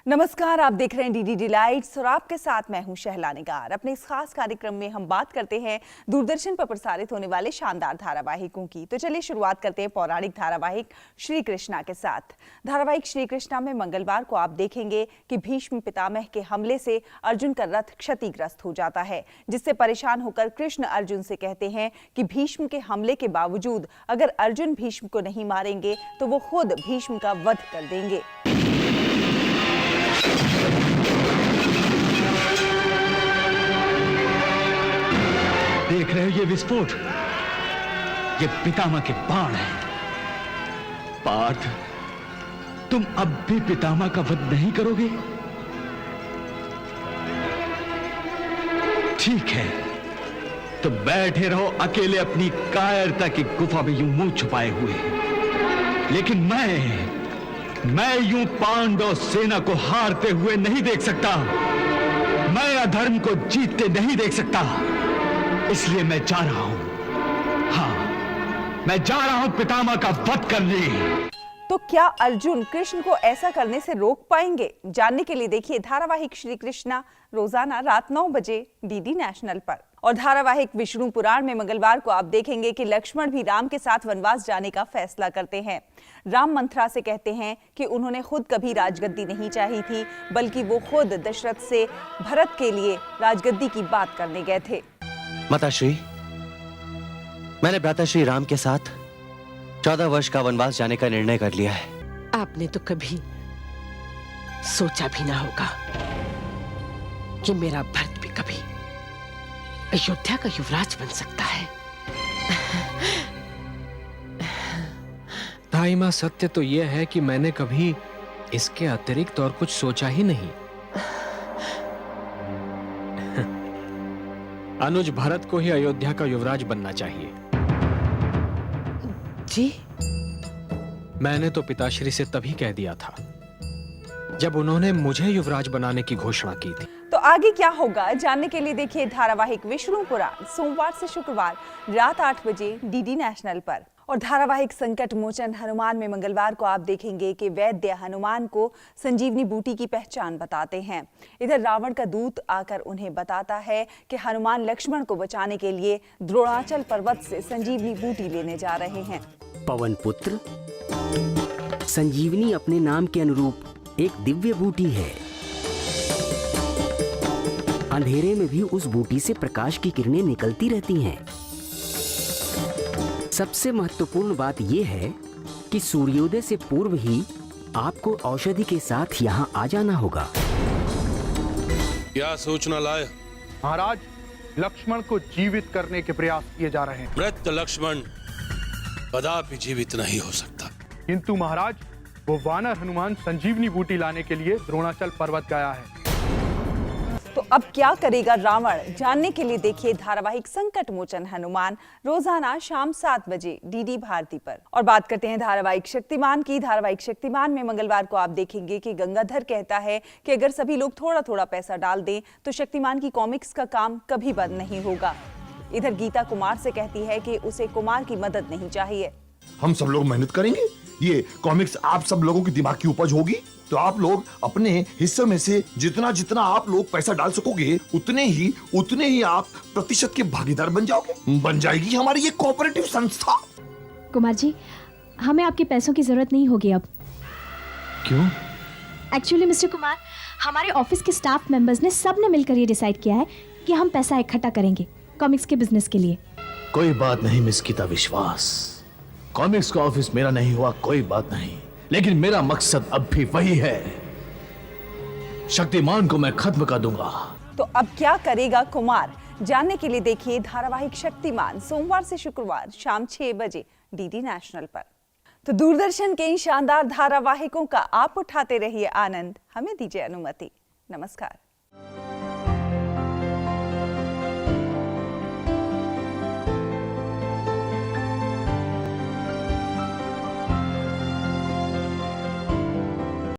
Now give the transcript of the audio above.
नमस्कार, आप देख रहे हैं डीडी डिलाइट्स और आपके साथ मैं हूं शहला निगार। अपने इस खास कार्यक्रम में हम बात करते हैं दूरदर्शन पर प्रसारित होने वाले शानदार धारावाहिकों की। तो चलिए शुरुआत करते हैं पौराणिक धारावाहिक श्री कृष्णा के साथ। धारावाहिक श्री कृष्णा में मंगलवार को आप देखेंगे कि भीष्म पितामह के हमले से अर्जुन का रथ क्षतिग्रस्त हो जाता है, जिससे परेशान होकर कृष्ण अर्जुन से कहते हैं कि भीष्म के हमले के बावजूद अगर अर्जुन भीष्म को नहीं मारेंगे तो वो खुद भीष्म का वध कर देंगे। देख रहे हो ये विस्फोट? ये पितामह के बाण हैं। पार्थ, तुम अब भी पितामह का वध नहीं करोगे? ठीक है, तो बैठे रहो अकेले अपनी कायरता की गुफा में यूं मुंह छुपाए हुए। लेकिन मैं यूं पांडव सेना को हारते हुए नहीं देख सकता। मैं अधर्म को जीतते नहीं देख सकता। इसलिए मैं जा रहा हूं। हाँ, मैं जा रहा हूं पितामह का वध करने। तो क्या अर्जुन कृष्ण को ऐसा करने से रोक पाएंगे? जानने के लिए देखिए धारावाहिक श्री कृष्णा रोजाना रात 9 बजे डीडी नेशनल पर। और धारावाहिक विष्णु पुराण में मंगलवार को आप देखेंगे कि लक्ष्मण भी राम के साथ वनवास जाने का फैसला करते हैं। राम मंथरा से कहते हैं कि उन्होंने खुद कभी राजगद्दी नहीं चाही थी, बल्कि वो खुद दशरथ से भरत के लिए राजगद्दी की बात करने गए थे। माताश्री, मैंने भ्राताश्री राम के साथ 14 वर्ष का वनवास जाने का निर्णय कर लिया है। आपने तो कभी सोचा भी ना होगा कि मेरा भरत भी कभी अयोध्या का युवराज बन सकता है। भाई मां, सत्य तो यह है कि मैंने कभी इसके अतिरिक्त और कुछ सोचा ही नहीं। अनुज भरत को ही अयोध्या का युवराज बनना चाहिए। जी? मैंने तो पिताश्री से तभी कह दिया था जब उन्होंने मुझे युवराज बनाने की घोषणा की थी। तो आगे क्या होगा जानने के लिए देखिए धारावाहिक विष्णु पुराण सोमवार से शुक्रवार रात 8 बजे डीडी नेशनल पर। और धारावाहिक संकट मोचन हनुमान में मंगलवार को आप देखेंगे कि वैद्य हनुमान को संजीवनी बूटी की पहचान बताते हैं। इधर रावण का दूत आकर उन्हें बताता है कि हनुमान लक्ष्मण को बचाने के लिए द्रोणाचल पर्वत से संजीवनी बूटी लेने जा रहे हैं। पवन पुत्र, संजीवनी अपने नाम के अनुरूप एक दिव्य बूटी है। अंधेरे में भी उस बूटी से प्रकाश की किरणें निकलती रहती हैं। सबसे महत्वपूर्ण बात यह है कि सूर्योदय से पूर्व ही आपको औषधि के साथ यहाँ आ जाना होगा। क्या सूचना लाए? महाराज, लक्ष्मण को जीवित करने के प्रयास किए जा रहे हैं। मृत लक्ष्मण कदापि जीवित नहीं हो सकता। किंतु महाराज, वो वानर हनुमान संजीवनी बूटी लाने के लिए द्रोणाचल पर्वत गया है। तो अब क्या करेगा रावण? जानने के लिए देखिए धारावाहिक संकट मोचन हनुमान रोजाना शाम 7 बजे डीडी भारती पर। और बात करते हैं धारावाहिक शक्तिमान की। धारावाहिक शक्तिमान में मंगलवार को आप देखेंगे कि गंगाधर कहता है कि अगर सभी लोग थोड़ा थोड़ा पैसा डाल दें तो शक्तिमान की कॉमिक्स का काम कभी बंद नहीं होगा। इधर गीता कुमार से कहती है कि उसे कुमार की मदद नहीं चाहिए। हम सब लोग मेहनत करेंगे, ये कॉमिक्स आप सब लोगों की दिमाग की उपज होगी, तो आप लोग अपने हिस्से में से जितना जितना आप लोग पैसा डाल सकोगे उतने ही आप प्रतिशत के भागीदार बन जाओगे। बन जाएगी हमारी ये कोऑपरेटिव संस्था। कुमार जी, हमें आपके पैसों की जरूरत नहीं होगी अब। क्यों? एक्चुअली मिस्टर कुमार, हमारे ऑफिस के स्टाफ मेंबर्स ने सबने मिलकर ये डिसाइड किया है कि हम पैसा इकट्ठा करेंगे कॉमिक्स के बिजनेस के लिए। कोई बात नहीं मिस गीता विश्वास, कॉमिक्स का ऑफिस मेरा नहीं हुआ कोई बात नहीं, लेकिन मेरा मकसद अब भी वही है, शक्तिमान को मैं खत्म कर दूंगा। तो अब क्या करेगा कुमार? जानने के लिए देखिए धारावाहिक शक्तिमान सोमवार से शुक्रवार शाम 6 बजे डीडी नेशनल पर। तो दूरदर्शन के इन शानदार धारावाहिकों का आप उठाते रहिए आनंद। हमें दीजिए अनुमति। नमस्कार।